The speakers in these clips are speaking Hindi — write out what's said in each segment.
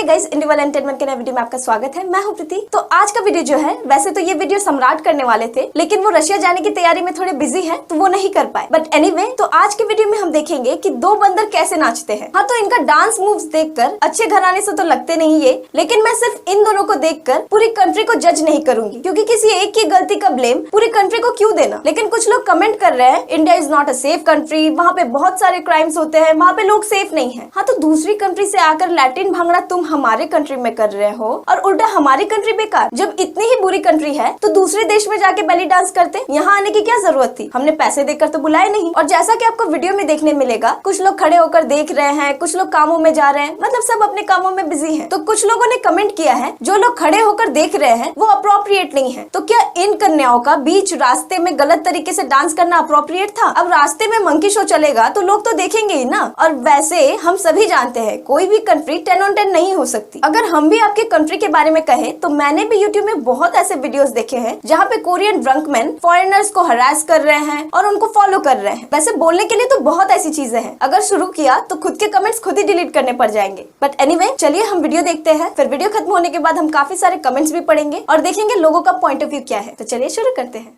गाइस, इंडिया वाला एंटरटेनमेंट के नए वीडियो में आपका स्वागत है। मैं हूं प्रीति। तो आज का वीडियो जो है, वैसे तो ये वीडियो सम्राट करने वाले थे, लेकिन वो रशिया जाने की तैयारी में थोड़े बिजी हैं, तो वो नहीं कर पाए। बट एनीवे, तो आज के वीडियो में हम देखेंगे कि दो बंदर कैसे नाचते हैं। हाँ, तो इनका डांस मूव्स देखकर अच्छे घराने से तो लगते नहीं ये, लेकिन मैं सिर्फ इन दोनों को देखकर पूरी कंट्री को जज नहीं करूंगी, क्योंकि किसी एक की गलती का ब्लेम पूरी कंट्री को क्यों देना। लेकिन कुछ लोग कमेंट कर रहे हैं, India is not a safe country, वहाँ पे बहुत सारे क्राइम्स होते हैं, वहाँ पे लोग सेफ नहीं है। हाँ, तो दूसरी कंट्री से आकर लैटिन भांगड़ा तुम हमारे कंट्री में कर रहे हो और उल्टा हमारी कंट्री बेकार। जब इतनी ही बुरी कंट्री है तो दूसरे देश में जाके बेली डांस करते, यहाँ आने की क्या जरूरत थी? हमने पैसे देकर तो बुलाए नहीं। और जैसा कि आपको वीडियो में देखने मिलेगा, कुछ लोग खड़े होकर देख रहे हैं, कुछ लोग कामों में जा रहे हैं, मतलब सब अपने कामों में बिजी हैं। तो कुछ लोगों ने कमेंट किया है, जो लोग खड़े होकर देख रहे हैं वो अप्रोप्रिएट नहीं है। तो क्या इन कन्याओं का बीच रास्ते में गलत तरीके से डांस करना अप्रोप्रिएट था? अब रास्ते में मंकी शो चलेगा तो लोग तो देखेंगे ही ना। और वैसे हम सभी जानते हैं, कोई भी कंट्री 10 on 10 नहीं हो सकती। अगर हम भी आपके कंट्री के बारे में कहें तो मैंने भी यूट्यूब में बहुत ऐसे वीडियोस देखे हैं जहाँ पे कोरियन ड्रंकमैन फॉरेनर्स को हरास कर रहे हैं और उनको फॉलो कर रहे हैं। वैसे बोलने के लिए तो बहुत ऐसी चीजें हैं, अगर शुरू किया तो खुद के कमेंट्स खुद ही डिलीट करने पड़ जाएंगे। बट एनीवे, चलिए हम वीडियो देखते हैं। फिर वीडियो खत्म होने के बाद हम काफी सारे कमेंट्स भी पढ़ेंगे और देखेंगे लोगों का पॉइंट ऑफ व्यू क्या है। तो चलिए शुरू करते हैं।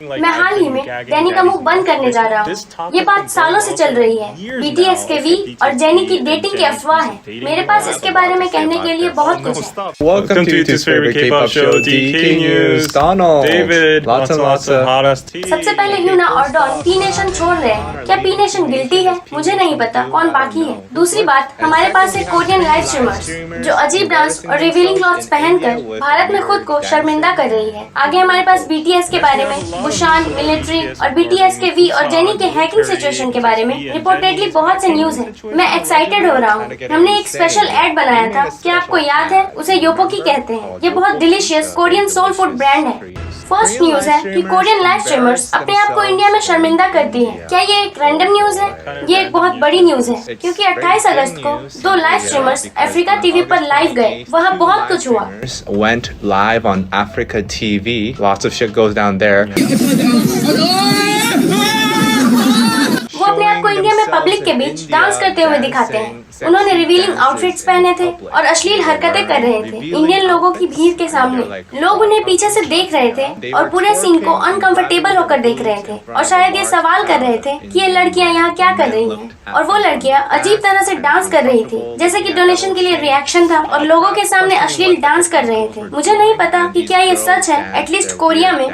मैं हाल ही में जेनी का मुंह बंद करने जा रहा हूँ। ये बात सालों से चल रही है। बीटीएस के वी और जेनी की डेटिंग की अफवाह है। मेरे पास इसके बारे में कहने के लिए बहुत कुछ है। Welcome to YouTube's favorite K-pop show, DK News. Donald, David, lots and lots of सबसे पहले यूना और डॉन पी नेशन छोड़ रहे हैं। क्या पी नेशन गिल्टी है? मुझे नहीं पता कौन बाकी है। दूसरी बात, हमारे पास है कोरियन लाइव स्ट्रीमर्स जो अजीब डांस और रिवीलिंग क्लॉथ्स पहनकर भारत में खुद को शर्मिंदा कर रही है। आगे हमारे पास बीटीएस के बारे में, बुशान, मिलिट्री और बीटीएस के वी और जेनी के हैकिंग सिचुएशन के बारे में रिपोर्टेडली बहुत से न्यूज हैं। मैं एक्साइटेड हो रहा हूँ। हमने एक स्पेशल एड बनाया था, क्या आपको याद है? उसे योपोकी कहते हैं। ये बहुत delicious Korean soul food brand है। फर्स्ट न्यूज है कि कोरियन लाइव स्ट्रीमर्स अपने आप को इंडिया में शर्मिंदा करती हैं। क्या ये एक रैंडम न्यूज है? ये एक बहुत बड़ी न्यूज है, क्योंकि 28 अगस्त को 2 लाइव स्ट्रीमर्स अफ्रीका टीवी पर लाइव गए। वहाँ बहुत कुछ हुआ। went live on Africa TV. Lots of shit goes down there. वो अपने आप को इंडिया में पब्लिक के बीच डांस करते हुए दिखाते हैं। उन्होंने रिवीलिंग आउटफिट्स पहने थे और अश्लील हरकतें कर रहे थे इंडियन लोगों की भीड़ के सामने। लोग उन्हें पीछे से देख रहे थे और पूरे सीन को अनकंफर्टेबल होकर देख रहे थे और शायद ये सवाल कर रहे थे कि ये लड़कियां यहाँ क्या कर रही हैं। और वो लड़कियां अजीब तरह से डांस कर रही थी, जैसे कि डोनेशन के लिए रिएक्शन था और लोगों के सामने अश्लील डांस कर रहे थे। मुझे नहीं पता कि क्या ये सच है, एटलीस्ट कोरिया में।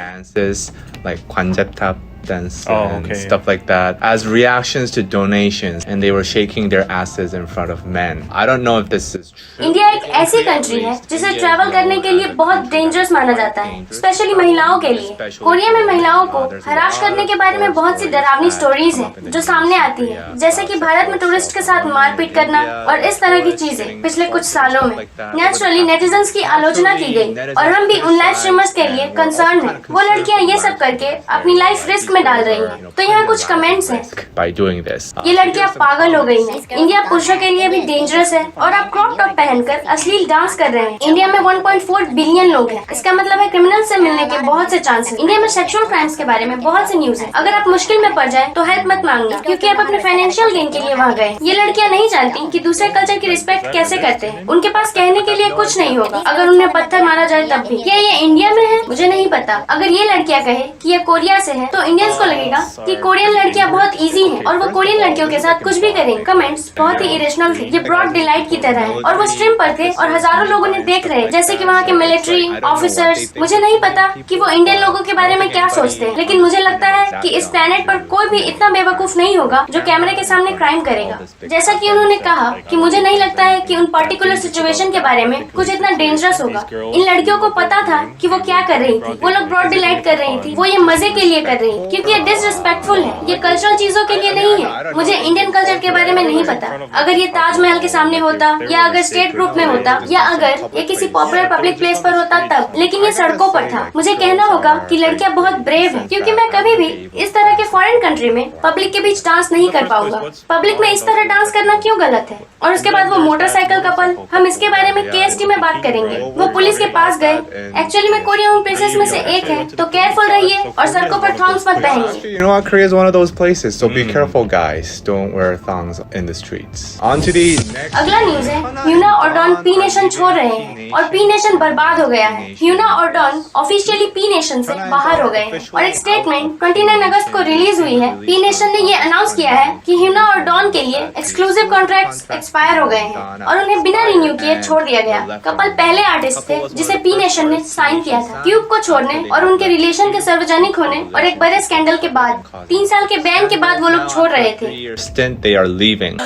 Like kwanjatap dance and stuff like that as reactions to donations, and they were shaking their asses in front of men. I don't know if this is true. India एक ऐसी कंट्री है जिसे ट्रैवल करने के लिए बहुत डेंजरस माना जाता है, स्पेशली महिलाओं के लिए। कोरिया में महिलाओं को हरास करने के बारे में बहुत सी डरावनी स्टोरीज हैं जो सामने आती है, जैसे कि भारत में टूरिस्ट के साथ मारपीट करना और इस तरह की चीजें पिछले कुछ सालों में। नेचुरली नेटिजन्स की आलोचना की गई और हम भी उन लाइव स्ट्रीमर्स के लिए कंसर्न है। वो लड़कियां ये सब करके अपनी लाइफ रिस्क में डाल रही हैं। तो यहाँ कुछ कमेंट्स हैं। by doing this. ये लड़कियां पागल हो गई हैं। इंडिया पुरुषों के लिए भी डेंजरस है और आप क्रॉप टॉप पहनकर अश्लील डांस कर रहे हैं। इंडिया में 1.4 बिलियन लोग हैं। इसका मतलब है क्रिमिनल से मिलने के बहुत से चांस हैं। इंडिया में सेक्सुअल क्राइम्स के बारे में बहुत से न्यूज है। अगर आप मुश्किल में पड़ जाए तो हेल्प मत मांगना, क्योंकि आप अपने फाइनेंशियल गेन के लिए वहाँ गए। ये लड़कियाँ नहीं जानती कि दूसरे कल्चर की रिस्पेक्ट कैसे करते हैं। उनके पास कहने के लिए कुछ नहीं होगा अगर उन्हें पत्थर मारा जाए तब भी। क्या ये इंडिया में है? मुझे नहीं पता। अगर ये लड़कियाँ कहे कि ये कोरिया से है तो इंडियंस को लगेगा कि कोरियन लड़कियां बहुत इजी हैं और वो कोरियन लड़कियों के साथ कुछ भी करेंगे। कमेंट्स बहुत ही इरेशनल थे। ये ब्रॉड डिलाइट की तरह है और वो स्ट्रीम पर थे और हजारों लोग उन्हें देख रहे हैं, जैसे कि वहाँ के मिलिट्री ऑफिसर्स। मुझे नहीं पता कि वो इंडियन लोगों के बारे में क्या सोचते हैं, लेकिन मुझे लगता है कि इस प्लेनेट पर कोई भी इतना बेवकूफ नहीं होगा जो कैमरे के सामने क्राइम करेगा। जैसा कि उन्होंने कहा कि मुझे नहीं लगता है कि उन पर्टिकुलर सिचुएशन के बारे में कुछ इतना डेंजरस होगा। इन लड़कियों को पता था कि वो क्या कर रही थी। वो लोग ब्रॉड डिलाइट कर रही थी, वो ये मजे के लिए कर रही थी, क्योंकि ये डिसरिस्पेक्टफुल है। ये कल्चरल चीजों के लिए नहीं है। मुझे इंडियन कल्चर के बारे में नहीं पता। अगर ये ताजमहल के सामने होता या अगर स्टेट ग्रुप में होता या अगर ये किसी पॉपुलर पब्लिक प्लेस पर होता तब, लेकिन ये सड़कों पर था। मुझे कहना होगा कि लड़कियां बहुत ब्रेव है, क्योंकि मैं कभी भी इस तरह के फॉरेन कंट्री में पब्लिक के बीच डांस नहीं कर पाऊंगा। पब्लिक में इस तरह डांस करना क्यों गलत है? और उसके बाद वो मोटरसाइकिल कपल, हम इसके बारे में केएसटी में बात करेंगे। वो पुलिस के पास गए। एक्चुअली में कोरिया उन प्लेसेस में से एक है, तो केयरफुल रहिए और सड़कों पर थॉन्ग्स मत मत पहनिए। Actually, you know what? Korea is one of those places, so be careful, guys. Don't wear thongs in the streets. On to the next. अगला न्यूज है, ह्यूना और डॉन पी नेशन छोड़ रहे हैं और पी नेशन बर्बाद हो गया है। ह्यूना और डॉन ऑफिशियली पी नेशन से बाहर हो गए हैं और एक स्टेटमेंट 29 अगस्त को रिलीज हुई है। पी नेशन ने ये अनाउंस किया है कि ह्यूना और डॉन के लिए एक्सक्लूसिव कॉन्ट्रैक्ट्स एक्सपायर हो गए हैं और उन्हें बिना रिन्यू किए छोड़ दिया गया। कपल पहले आर्टिस्ट थे जिसे पी नेशन ने साइन किया था। क्यूब को छोड़ने और उनके रिलेशन के सार्वजनिक होने और एक बड़े स्कैंडल के बाद 3 साल के बैन के बाद वो लोग छोड़ रहे थे। Stint, they are leaving.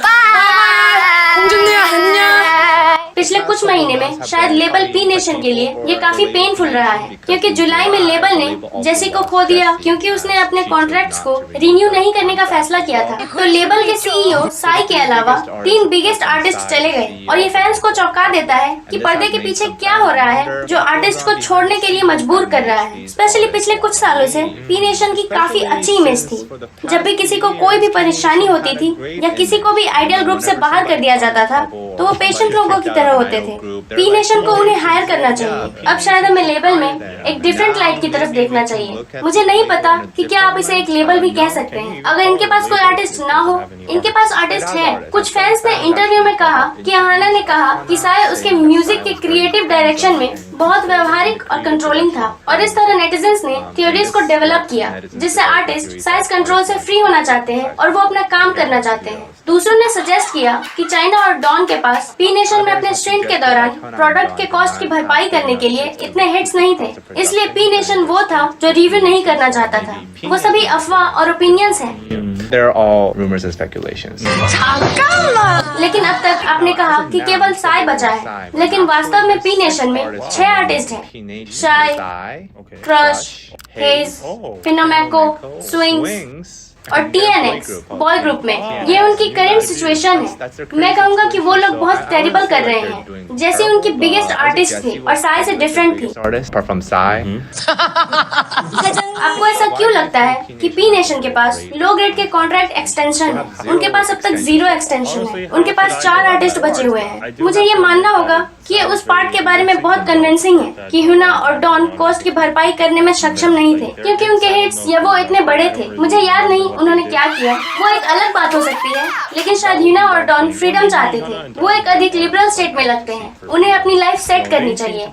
पिछले कुछ महीने में शायद लेबल पी नेशन के लिए ये काफी पेनफुल रहा है क्योंकि जुलाई में लेबल ने जेसी को खो दिया क्योंकि उसने अपने कॉन्ट्रैक्ट्स को रिन्यू नहीं करने का फैसला किया था। तो लेबल के सीईओ साई के अलावा 3 बिगेस्ट आर्टिस्ट चले गए और ये फैंस को चौंका देता है कि पर्दे के पीछे क्या हो रहा है जो आर्टिस्ट को छोड़ने के लिए मजबूर कर रहा है। स्पेशली पिछले कुछ सालों से पी नेशन की काफी अच्छी इमेज थी। जब भी किसी को कोई भी परेशानी होती थी या किसी को भी आइडियल ग्रुप से बाहर कर दिया जाता था तो वो पेशेंट लोगों की तरह होते थे। पी नेशन को उन्हें हायर करना चाहिए। अब शायद हमें लेबल में एक डिफरेंट लाइट की तरफ देखना चाहिए। मुझे नहीं पता कि क्या आप इसे एक लेबल भी कह सकते हैं। अगर इनके पास कोई आर्टिस्ट ना हो, इनके पास आर्टिस्ट है। कुछ फैंस ने इंटरव्यू में कहा कि अहाना ने कहा कि साय उसके म्यूजिक के क्रिएटिव डायरेक्शन में बहुत व्यवहारिक और कंट्रोलिंग था और इस तरह नेटिजन्स ने थ्योरीज को डेवलप किया जिससे आर्टिस्ट साइज कंट्रोल से फ्री होना चाहते हैं और वो अपना काम करना चाहते हैं। दूसरों ने सजेस्ट किया कि चाइना और डॉन के पास पी नेशन में अपने स्ट्रिंट के दौरान प्रोडक्ट के कॉस्ट की भरपाई करने के लिए इतने हिट्स नहीं थे, इसलिए पी नेशन वो था जो रिव्यू नहीं करना चाहता था। वो सभी अफवाह और ओपिनियंस हैं। They're all rumors and speculations. लेकिन अब तक आपने कहा कि केवल साय बचा है, लेकिन वास्तव में पी नेशन में 6 आर्टिस्ट हैं। शाय, क्रश, हेज, फिनोमेको, स्विंग्स और TNX बॉय ग्रुप में। ये उनकी करंट सिचुएशन है। मैं कहूँगा कि वो लोग बहुत टेरिबल कर रहे हैं, जैसे उनकी बिगेस्ट आर्टिस्ट थी और साय से डिफरेंट थी। Apart from Psy. आपको ऐसा क्यों लगता है कि पी नेशन के पास लो ग्रेड के कॉन्ट्रैक्ट एक्सटेंशन है? उनके पास अब तक 0 एक्सटेंशन है। उनके पास 4 आर्टिस्ट बचे हुए हैं। मुझे ये मानना होगा कि ये उस पार्ट के बारे में बहुत कन्विंसिंग है कि ह्यूना और डॉन कॉस्ट की भरपाई करने में सक्षम नहीं थे क्योंकि उनके हिट्स या वो इतने बड़े थे। मुझे याद नहीं उन्होंने क्या किया, वो एक अलग बात हो सकती है, लेकिन शायद ह्यूना और डॉन फ्रीडम चाहते थे। वो एक अधिक लिबरल स्टेट में लगते हैं। उन्हें अपनी लाइफ सेट करनी चाहिए।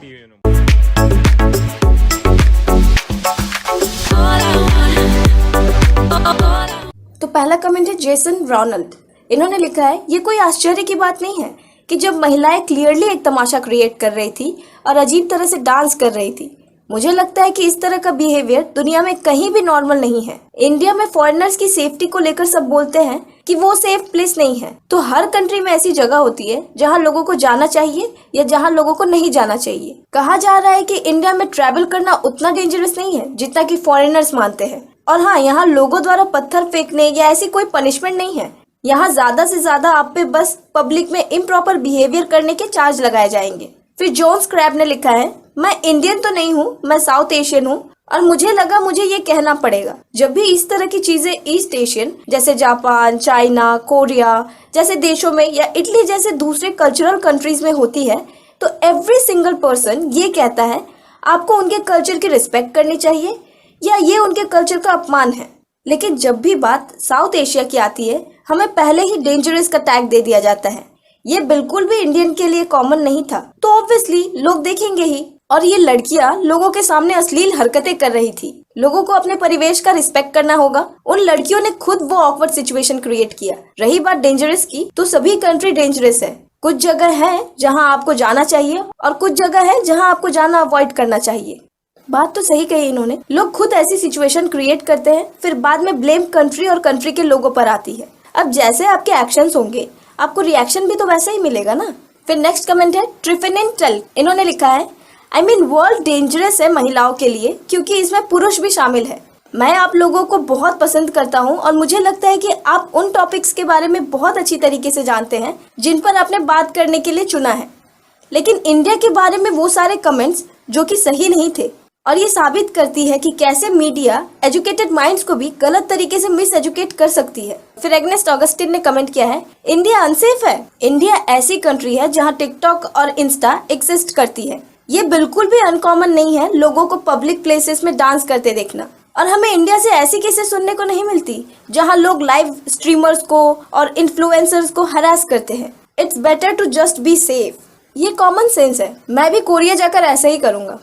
तो पहला कमेंट है जेसन रोनाल्ड। इन्होंने लिखा है, ये कोई आश्चर्य की बात नहीं है कि जब महिलाएं क्लियरली एक तमाशा क्रिएट कर रही थी और अजीब तरह से डांस कर रही थी। मुझे लगता है कि इस तरह का बिहेवियर दुनिया में कहीं भी नॉर्मल नहीं है। इंडिया में फॉरेनर्स की सेफ्टी को लेकर सब बोलते हैं कि वो सेफ प्लेस नहीं है, तो हर कंट्री में ऐसी जगह होती है जहां लोगों को जाना चाहिए या जहां लोगों को नहीं जाना चाहिए। कहा जा रहा है कि इंडिया में ट्रैवल करना उतना डेंजरस नहीं है जितना कि फॉरेनर्स मानते हैं। और हाँ, यहाँ लोगों द्वारा पत्थर फेंकने या ऐसी कोई पनिशमेंट नहीं है। यहाँ ज्यादा से ज्यादा आप पे बस पब्लिक में इम्प्रॉपर बिहेवियर करने के चार्ज लगाए जाएंगे। फिर जोन्स क्रैब ने लिखा है, मैं इंडियन तो नहीं हूँ, मैं साउथ एशियन हूँ और मुझे लगा मुझे ये कहना पड़ेगा। जब भी इस तरह की चीजें ईस्ट एशियन जैसे जापान, चाइना, कोरिया जैसे देशों में या इटली जैसे दूसरे कल्चरल कंट्रीज में होती है तो एवरी सिंगल पर्सन ये कहता है आपको उनके कल्चर की रिस्पेक्ट करनी चाहिए या ये उनके कल्चर का अपमान है। लेकिन जब भी बात साउथ एशिया की आती है हमें पहले ही डेंजरस का टैग दे दिया जाता है। ये बिल्कुल भी इंडियन के लिए कॉमन नहीं था, तो ऑब्वियसली लोग देखेंगे ही। और ये लड़कियां लोगों के सामने अश्लील हरकतें कर रही थी। लोगों को अपने परिवेश का रिस्पेक्ट करना होगा। उन लड़कियों ने खुद वो ऑकवर्ड सिचुएशन क्रिएट किया। रही बात डेंजरस की, तो सभी कंट्री डेंजरस है। कुछ जगह है जहां आपको जाना चाहिए और कुछ जगह है जहां आपको जाना अवॉइड करना चाहिए। बात तो सही कही इन्होंने। लोग खुद ऐसी सिचुएशन क्रिएट करते हैं, फिर बाद में ब्लेम कंट्री और कंट्री के लोगों पर आती है। अब जैसे आपके एक्शंस होंगे आपको रिएक्शन भी तो वैसा ही मिलेगा ना। फिर नेक्स्ट कमेंट है ट्रिफिनेंटल। इन्होंने लिखा है, I mean, वर्ल्ड डेंजरस है महिलाओं के लिए क्योंकि इसमें पुरुष भी शामिल है। मैं आप लोगों को बहुत पसंद करता हूं और मुझे लगता है कि आप उन टॉपिक्स के बारे में बहुत अच्छी तरीके से जानते हैं जिन पर आपने बात करने के लिए चुना है। लेकिन इंडिया के बारे में वो सारे कमेंट्स जो कि सही नहीं थे और ये साबित करती है कि कैसे मीडिया एजुकेटेड माइंड्स को भी गलत तरीके से मिस एजुकेट कर सकती है। फिर एग्नेस्ट ऑगस्टिन ने कमेंट किया है, इंडिया अनसेफ है। इंडिया ऐसी कंट्री है जहां टिकटॉक और इंस्टा एग्जिस्ट करती है। ये बिल्कुल भी अनकॉमन नहीं है लोगों को पब्लिक प्लेसेस में डांस करते देखना। और हमें इंडिया से ऐसी केसेस सुनने को नहीं मिलती जहां लोग लाइव स्ट्रीमर्स को और इन्फ्लुएंसर्स को हरास करते हैं। It's better to just be safe. ये कॉमन सेंस है। मैं भी कोरिया जाकर ऐसे ही करूंगा।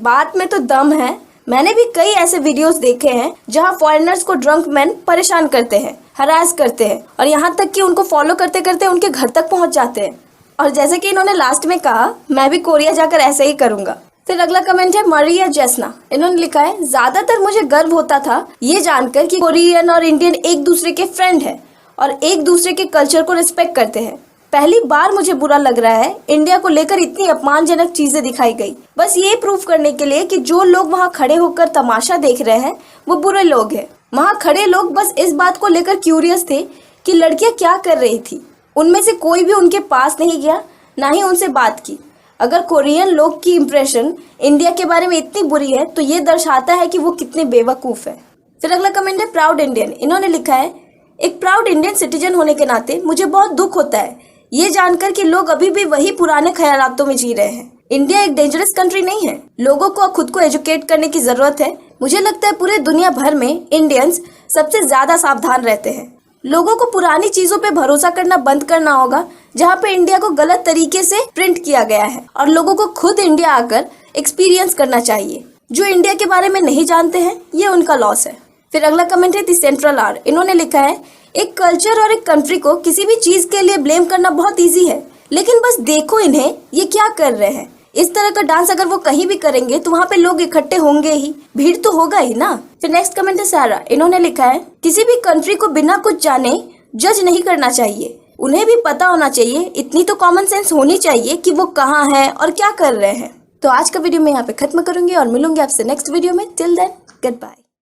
बात में तो दम है। मैंने भी कई ऐसे वीडियोस देखे हैं जहां फॉरेनर्स को ड्रंक मैन परेशान करते हैं, हरास करते हैं और यहाँ तक कि उनको फॉलो करते करते उनके घर तक पहुंच जाते हैं। और जैसे कि इन्होंने लास्ट में कहा, मैं भी कोरिया जाकर ऐसे ही करूंगा। फिर अगला कमेंट है मरिया जेसना। इन्होंने लिखा है, ज्यादातर मुझे गर्व होता था ये जानकर कि कोरियन और इंडियन एक दूसरे के फ्रेंड है और एक दूसरे के कल्चर को रिस्पेक्ट करते हैं। पहली बार मुझे बुरा लग रहा है इंडिया को लेकर इतनी अपमानजनक चीजें दिखाई गई, बस ये प्रूव करने के लिए कि जो लोग वहाँ खड़े होकर तमाशा देख रहे हैं वो बुरे लोग हैं। वहाँ खड़े लोग बस इस बात को लेकर क्यूरियस थे कि लड़कियां क्या कर रही थी। उनमें से कोई भी उनके पास नहीं गया, ना ही उनसे बात की। अगर कोरियन लोग की इम्प्रेशन इंडिया के बारे में इतनी बुरी है तो ये दर्शाता है कि वो कितने बेवकूफ है। फिर अगला कमेंट है प्राउड इंडियन। इन्होंने लिखा है, एक प्राउड इंडियन सिटीजन होने के नाते मुझे बहुत दुख होता है ये जानकर कि लोग अभी भी वही पुराने ख्यालातों में जी रहे हैं। इंडिया एक डेंजरस कंट्री नहीं है। लोगों को खुद को एजुकेट करने की जरूरत है। मुझे लगता है पूरे दुनिया भर में इंडियंस सबसे ज्यादा सावधान रहते हैं। लोगों को पुरानी चीजों पे भरोसा करना बंद करना होगा जहाँ पे इंडिया को गलत तरीके से प्रिंट किया गया है और लोगों को खुद इंडिया आकर एक्सपीरियंस करना चाहिए। जो इंडिया के बारे में नहीं जानते हैं ये उनका लॉस है। फिर अगला कमेंट है दी सेंट्रल आर। इन्होंने लिखा है, एक कल्चर और एक कंट्री को किसी भी चीज के लिए ब्लेम करना बहुत इजी है, लेकिन बस देखो इन्हें ये क्या कर रहे हैं। इस तरह का डांस अगर वो कहीं भी करेंगे तो वहाँ पे लोग इकट्ठे होंगे ही, भीड़ तो होगा ही ना। फिर नेक्स्ट कमेंट है सारा। इन्होंने लिखा है, किसी भी कंट्री को बिना कुछ जाने जज नहीं करना चाहिए। उन्हें भी पता होना चाहिए, इतनी तो कॉमन सेंस होनी चाहिए कि वो कहाँ है और क्या कर रहे हैं। तो आज का वीडियो मैं यहाँ पे खत्म करूंगी और मिलूंगी आपसे नेक्स्ट वीडियो में। Till then, good bye.